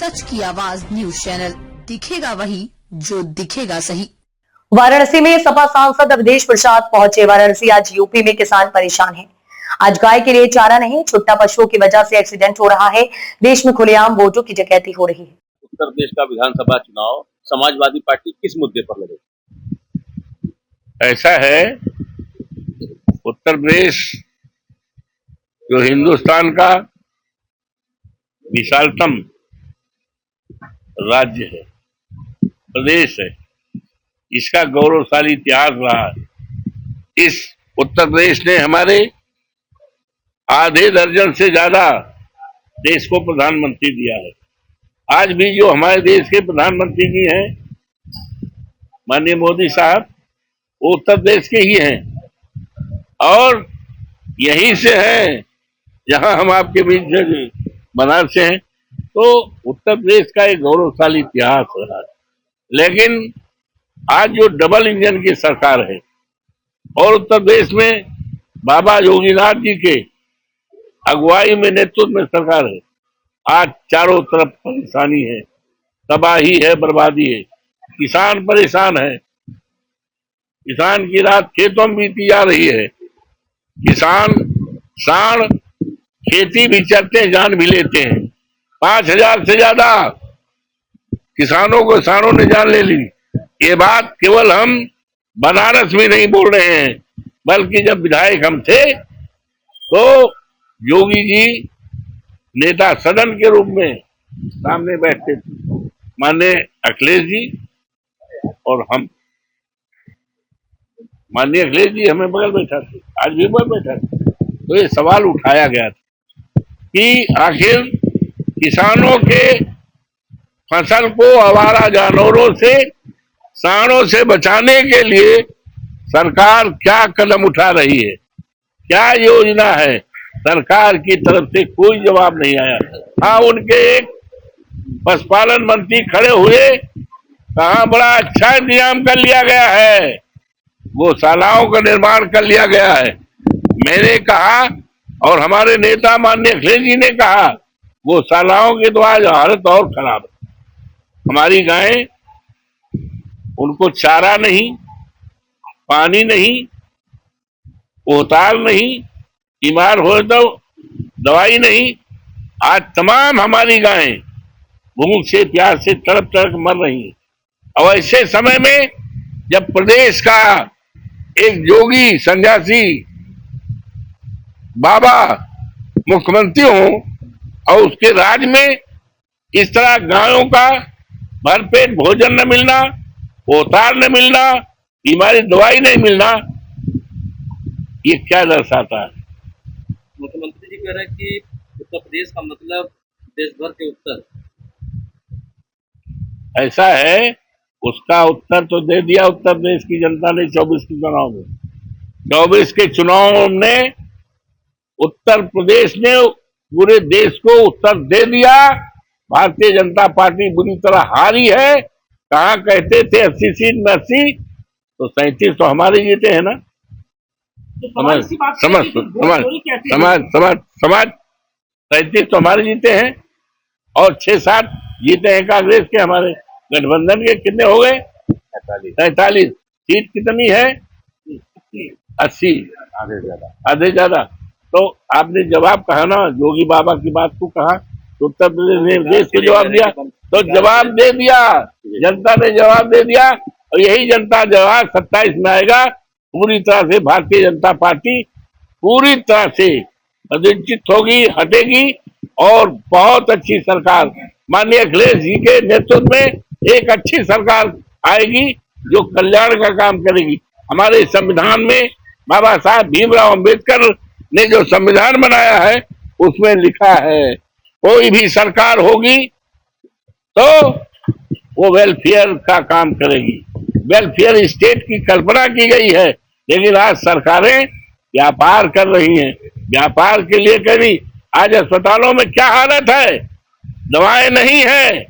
सच की आवाज news channel, दिखेगा वही जो दिखेगा सही। वाराणसी में सपा सांसद अवधेश प्रसाद पहुंचे। वाराणसी आज यूपी में किसान परेशान हैं। आज गाय के लिए चारा नहीं, छुट्टा पशुओं की वजह से एक्सीडेंट हो रहा है। देश में खुलेआम वोटों की डकैती हो रही है। उत्तर प्रदेश का विधानसभा चुनाव समाजवादी पार्टी किस मुद्दे पर लड़े? ऐसा है, उत्तर प्रदेश जो हिंदुस्तान का विशालतम राज्य है, प्रदेश है, इसका गौरवशाली इतिहास रहा है। इस उत्तर प्रदेश ने हमारे आधे दर्जन से ज्यादा देश को प्रधानमंत्री दिया है। आज भी जो हमारे देश के प्रधानमंत्री जी हैं, माननीय मोदी साहब, वो उत्तर प्रदेश के ही हैं और यहीं से हैं जहां हम आपके बीच बनारस से हैं। तो उत्तर प्रदेश का एक गौरवशाली इतिहास रहा है। लेकिन आज जो डबल इंजन की सरकार है और उत्तर प्रदेश में बाबा योगीनाथ जी के अगुवाई में, नेतृत्व में सरकार है, आज चारों तरफ परेशानी है, तबाही है, बर्बादी है, किसान परेशान है। किसान की रात खेतों में बीती जा रही है। किसान साण खेती भी करते हैं, जान भी लेते हैं। 5,000 से ज्यादा किसानों को साणों ने जान ले ली। ये बात केवल हम बनारस में नहीं बोल रहे हैं, बल्कि जब विधायक हम थे तो योगी जी नेता सदन के रूप में सामने बैठते थे, माननीय अखिलेश जी और हम। माननीय अखिलेश जी हमें बगल बैठा थे, आज भी बगल बैठा थे। तो ये सवाल उठाया गया था कि आखिर किसानों के फसल को आवारा जानवरों से, सांडों से बचाने के लिए सरकार क्या कदम उठा रही है, क्या योजना है। सरकार की तरफ से कोई जवाब नहीं आया। हाँ, उनके एक पशुपालन मंत्री खड़े हुए, कहा बड़ा अच्छा इंतजाम कर लिया गया है, गौशालाओं का निर्माण कर लिया गया है। मैंने कहा और हमारे नेता माननीय अखिलेश जी ने कहा, गौशालाओं की तो आज हालत और खराब है। हमारी गायें, उनको चारा नहीं, पानी नहीं, पोताल नहीं, बीमार हो तो दवाई नहीं। आज तमाम हमारी गायें भूख से, प्यास से तड़प तड़प मर रही हैं। और ऐसे समय में जब प्रदेश का एक योगी सन्यासी बाबा मुख्यमंत्री हो और उसके राज में इस तरह गायों का भरपेट भोजन न मिलना, पोतार न मिलना, बीमारी दवाई नहीं मिलना, ये क्या दर्शाता है? मुख्यमंत्री जी कह रहे हैं कि उत्तर प्रदेश का मतलब देश भर के उत्तर। ऐसा है, उसका उत्तर तो दे दिया उत्तर प्रदेश की जनता ने 24 के चुनाव में। 24 के चुनाव में उत्तर प्रदेश ने पूरे देश को उत्तर दे दिया। भारतीय जनता पार्टी बुरी तरह हारी है। कहाँ कहते थे 80 सीट में 80, तो 37 तो हमारे जीते हैं ना। समाज 37 तो हमारे जीते हैं और 6-7 जीते हैं कांग्रेस के। हमारे गठबंधन के कितने हो गए? 43 सीट कितनी है? 80, आधे ज्यादा। तो आपने जवाब कहा ना, योगी बाबा की बात को कहा, तो उत्तर प्रदेश ने देश को जवाब दिया। तो जवाब दे दिया, जनता ने जवाब दे दिया और यही जनता जवाब 27 में आएगा। पूरी तरह से भारतीय जनता पार्टी पूरी तरह से अधिचित होगी, हटेगी और बहुत अच्छी सरकार माननीय अखिलेश जी के नेतृत्व में एक अच्छी सरकार आएगी जो कल्याण का काम करेगी। हमारे संविधान में बाबा साहब भीमराव अंबेडकर ने जो संविधान बनाया है उसमें लिखा है, कोई भी सरकार होगी तो वो वेलफेयर का काम करेगी। वेलफेयर स्टेट की कल्पना की गई है, लेकिन आज सरकारें व्यापार कर रही हैं। व्यापार के लिए कभी आज अस्पतालों में क्या हालत है, दवाएं नहीं है,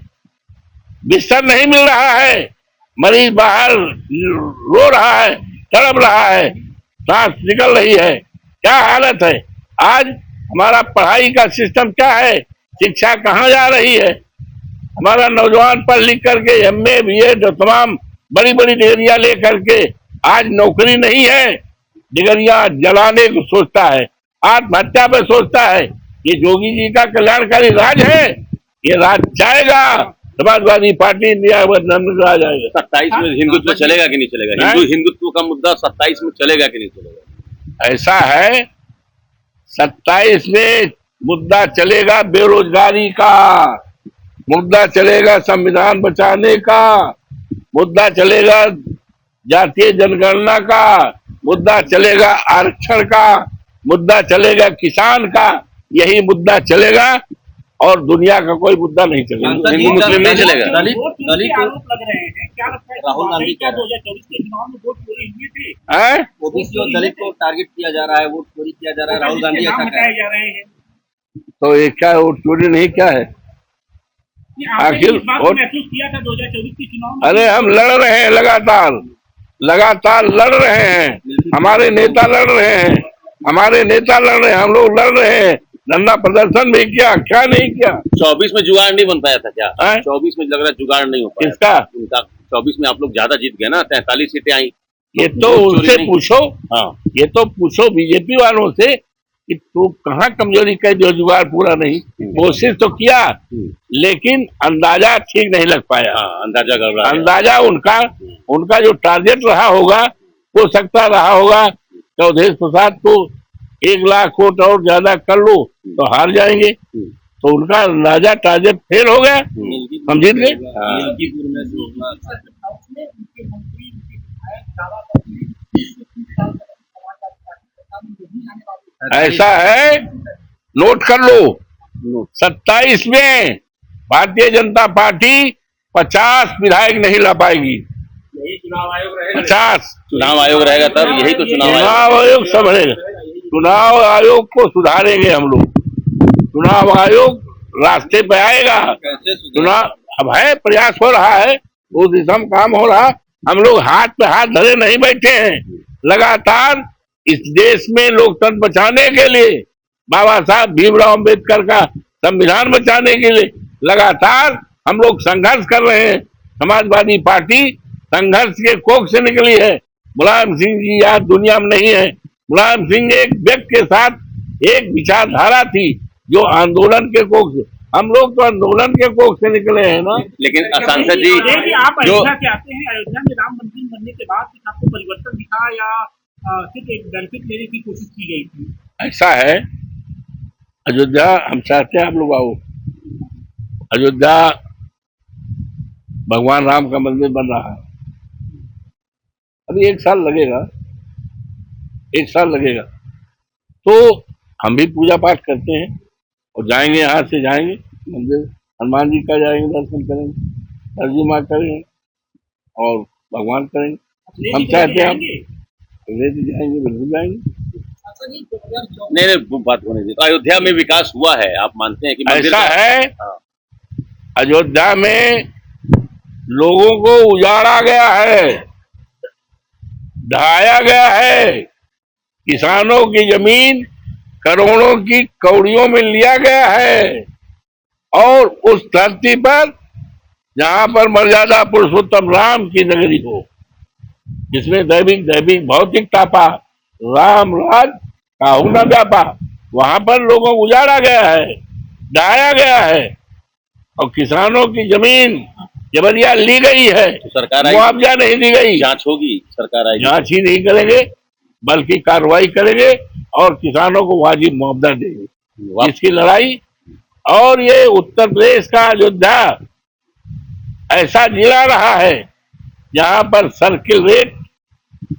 बिस्तर नहीं मिल रहा है, मरीज बाहर रो रहा है, तड़प रहा है, सांस निकल रही है, क्या हालत है। आज हमारा पढ़ाई का सिस्टम क्या है, शिक्षा कहाँ जा रही है। हमारा नौजवान पढ़ लिख करके एमए बीएड तमाम बड़ी बड़ी डिग्रियां ले करके आज नौकरी नहीं है, डिग्रियां जलाने को सोचता है, आत्महत्या पे सोचता है। ये योगी जी का कल्याणकारी राज है, ये राज जाएगा। समाजवादी पार्टी इंडिया राज आएगा। 27 में हिंदुत्व चलेगा कि नहीं चलेगा? हिंदुत्व का मुद्दा 27 में चलेगा कि नहीं चलेगा? ऐसा है, 27 में मुद्दा चलेगा बेरोजगारी का, मुद्दा चलेगा संविधान बचाने का, मुद्दा चलेगा जातीय जनगणना का, मुद्दा चलेगा आरक्षण का, मुद्दा चलेगा किसान का, यही मुद्दा चलेगा और दुनिया का कोई मुद्दा नहीं चलेगा। हिंदू मुस्लिम नहीं चलेगा। दलित आरोप लग रहे हैं, क्या लगता है राहुल गांधी क्या 2024 के चुनाव में वोट चोरी हुई थी? ओबीसी और दलित को टारगेट किया जा रहा है, वोट चोरी किया जा रहा है, राहुल गांधी ऐसा हटाए जा रहे हैं। तो ये क्या वोट चोरी नहीं क्या है? आखिर महसूस किया था 2024 के चुनाव में? अरे हम लड़ रहे हैं, लगातार लड़ रहे हैं, हमारे नेता लड़ रहे हैं, हम लोग लड़ रहे हैं, धरना प्रदर्शन भी किया, क्या नहीं किया। 24 में जुगाड़ नहीं बन पाया था क्या? 24 में लग रहा है जुगाड़ नहीं हो पाया। किसका? उनका 24 में आप लोग ज्यादा जीत गए ना, 43 सीटें आई। ये तो उनसे पूछो, हाँ, ये तो पूछो बीजेपी वालों से कि तू कहाँ कमजोरी कर जो जुगाड़ पूरा नहीं, कोशिश तो किया लेकिन अंदाजा ठीक नहीं लग पाया। अंदाजा गड़बड़ा, अंदाजा उनका जो टारगेट रहा होगा, हो सकता रहा होगा चौधरी प्रसाद को 1 लाख वोट और ज्यादा कर लो तो हार जाएंगे, तो उनका अंदाजा टारगेट फेल हो गया, समझिए गए। ऐसा है, नोट कर लो, 27 में भारतीय जनता पार्टी 50 विधायक नहीं ला पाएगी। यही चुनाव आयोग रहेगा। 50 चुनाव आयोग रहेगा तब, यही तो चुनाव आयोग सब रहेगा। चुनाव आयोग को सुधारेंगे हम लोग, चुनाव आयोग रास्ते पे आएगा। चुनाव अब है, प्रयास हो रहा है, उस दिशा में काम हो रहा। हम लोग हाथ पे हाथ धरे नहीं बैठे हैं, लगातार इस देश में लोकतंत्र बचाने के लिए, बाबा साहब भीमराव अम्बेडकर का संविधान बचाने के लिए लगातार हम लोग संघर्ष कर रहे हैं। समाजवादी पार्टी संघर्ष के कोख से निकली है। मुलायम सिंह जी आज दुनिया में नहीं है। मुलायम सिंह एक व्यक्ति के साथ एक विचारधारा थी जो आंदोलन के कोख से, हम लोग तो आंदोलन के कोख से निकले हैं ना। लेकिन सांसद जी आप अयोध्या से आते हैं, अयोध्या में राम मंदिर बनने के बाद आपको परिवर्तन दिखा या सिर्फ एक बेनिफिट लेने की कोशिश की गई थी? ऐसा है, अयोध्या हम चाहते हैं आप लोग आओ। अयोध्या भगवान राम का मंदिर बन रहा है, अभी 1 साल लगेगा, 1 साल लगेगा। तो हम भी पूजा पाठ करते हैं और जाएंगे, यहाँ से जाएंगे मंदिर, हनुमान जी का जाएंगे, दर्शन करेंगे, सरजू माँ करेंगे और भगवान करेंगे। हम चाहते हैं जाएंगे, बिल्कुल जाएंगे। नहीं वो बात होने दी। तो अयोध्या में विकास हुआ है, आप मानते हैं कि ऐसा है? अयोध्या में लोगों को उजाड़ा गया है, ढाया गया है, किसानों की जमीन करोड़ों की कौड़ियों में लिया गया है और उस धरती पर जहां पर मर्यादा पुरुषोत्तम राम की नगरी हो, जिसमें दैविक भौतिक तापा, राम राज काहू न व्यापा, वहां पर लोगों को उजाड़ा गया है, ढाया गया है और किसानों की जमीन जबरिया ली गई है। तो सरकार मुआवजा नहीं दी गई। जांच होगी, सरकार आएगी, जांच ही नहीं करेंगे बल्कि कार्रवाई करेंगे और किसानों को वाजिब मुआवजा देंगे। इसकी लड़ाई, और ये उत्तर प्रदेश का अयोध्या ऐसा जिला रहा है जहां पर सर्किल रेट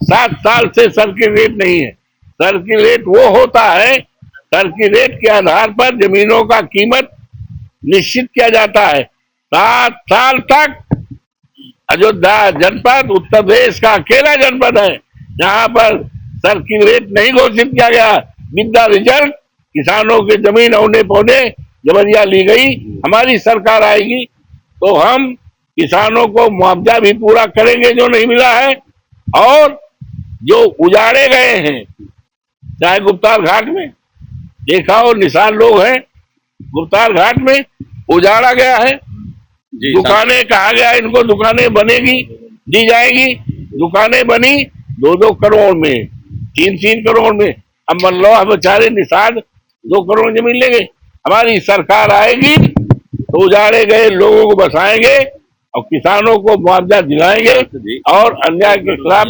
7 साल से सर्किल रेट नहीं है। सर्किल रेट वो होता है, सर्किल रेट के आधार पर जमीनों का कीमत निश्चित किया जाता है। 7 साल तक अयोध्या जनपद उत्तर प्रदेश का अकेला जनपद है जहां पर सर्किल रेट नहीं घोषित किया गया। विद रिजल्ट किसानों के जमीन औने पौने जबरिया ली गई। हमारी सरकार आएगी तो हम किसानों को मुआवजा भी पूरा करेंगे जो नहीं मिला है, और जो उजाड़े गए हैं, चाहे गुप्तार घाट में देखा हो, निशान लोग हैं, गुप्तार घाट में उजाड़ा गया है, जी, दुकानें कहा गया इनको दुकानें बनेगी, दी जाएगी, दुकानें बनी 2-2 करोड़ में, 3-3 करोड़ में। अब मान लो हम बेचारे निषाद 2 करोड़ जमीन लेंगे। हमारी सरकार आएगी तो उजाड़े गए लोगों को बसाएंगे और किसानों को मुआवजा दिलाएंगे और अन्याय के खिलाफ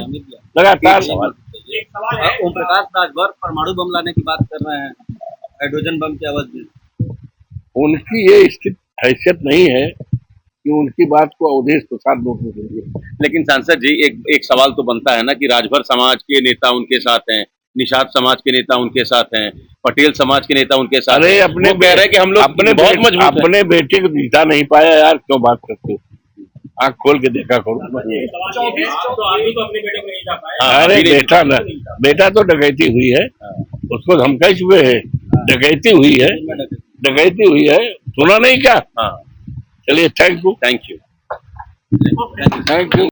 लगातार एक सवाल है ओम प्रकाश राजभर परमाणु बम लाने की बात कर रहे हैं, हाइड्रोजन बम की आवाज में। उनकी ये स्थिति हैसियत नहीं है कि उनकी बात को अवधेश प्रसाद रोकने के लिए। लेकिन सांसद जी एक सवाल तो बनता है ना कि राजभर समाज के नेता उनके साथ हैं, निषाद समाज के नेता उनके साथ हैं, पटेल समाज के नेता उनके साथ अरे हैं। अपने वो कह रहे हैं कि हम लोग अपने बहुत मजबूत हैं। अपने बेटे को जीता नहीं पाया यार, क्यों बात करते हो? आँख खोल के देखा करो। तो आदमी तो अपने बेटे को नहीं जा पाया। अरे बेटा तो डकैती हुई है, उसको धमकाई चुके है, डकैती हुई है, डकैती हुई है, सुना नहीं क्या? हाँ, चलिए thank you. Thank you. Thank you.